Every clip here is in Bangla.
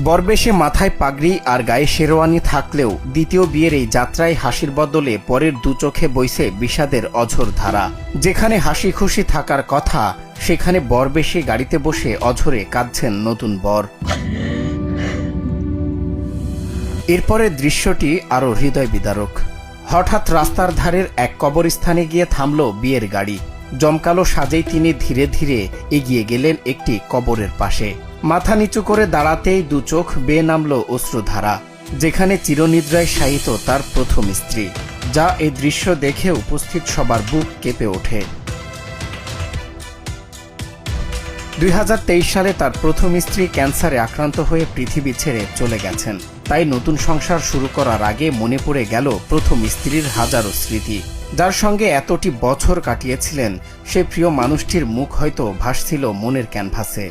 বরবেশে মাথায় পাগড়ি আর গায়ে শেরওয়ানি থাকলেও দ্বিতীয় বিয়ের এই যাত্রায় হাসির বদলে পরের দু চোখে বইছে বিষাদের অঝোর ধারা। যেখানে হাসি খুশি থাকার কথা সেখানে বরবেশে গাড়িতে বসে অঝোরে কাঁদছেন নতুন বর। এরপরের দৃশ্যটি আরও হৃদয় বিদারক। হঠাৎ রাস্তার ধারের এক কবরস্থানে গিয়ে থামল বিয়ের গাড়ি। জমকালো সাজেই তিনি ধীরে ধীরে এগিয়ে গেলেন একটি কবরের পাশে। মাথা নিচু করে দাঁড়াতেই দু চোখ বেয়ে নামল অশ্রুধারা। যেখানে চিরনিদ্রায় শায়িত তার প্রথম স্ত্রী, যা এই দৃশ্য দেখে উপস্থিত সবার বুক কেঁপে ওঠে। 2023 সালে তার প্রথম স্ত্রী ক্যান্সারে আক্রান্ত হয়ে পৃথিবী ছেড়ে চলে গেছেন। তাই নতুন সংসার শুরু করার আগে মনে পড়ে গেল প্রথম স্ত্রীর হাজারো স্মৃতি। যার সঙ্গে এতটি বছর কাটিয়েছিলেন সে প্রিয় মানুষটির মুখ হয়তো ভাসছিল মনের ক্যানভাসে।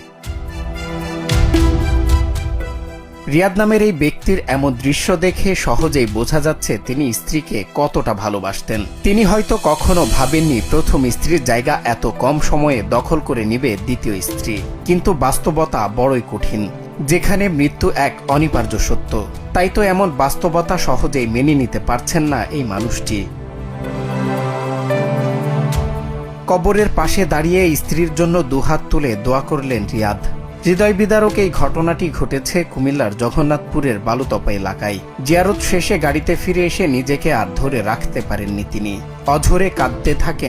রিয়াদ নামের এই ব্যক্তির এমন দৃশ্য দেখে সহজেই বোঝা যাচ্ছে তিনি স্ত্রীকে কতটা ভালোবাসতেন। তিনি হয়তো কখনো ভাবেননি প্রথম স্ত্রীর জায়গা এত কম সময়ে দখল করে নিবে দ্বিতীয় স্ত্রী। কিন্তু বাস্তবতা বড়ই কঠিন, যেখানে মৃত্যু এক অনিবার্য সত্য। তাই তো এমন বাস্তবতা সহজেই মেনে নিতে পারছেন না এই মানুষটি। কবরের পাশে দাঁড়িয়ে স্ত্রীর জন্য দুহাত তুলে দোয়া করলেন রিয়াদ। হৃদয় বিদারক এই ঘটনাটি ঘটেছে কুমিল্লার জগন্নাথপুরের বালুতপা এলাকায়। জিয়ারত শেষে গাড়িতে ফিরে এসে নিজেকে আর ধরে রাখতে পারেননি তিনি। অঝোরে কাঁদতে থাকেন।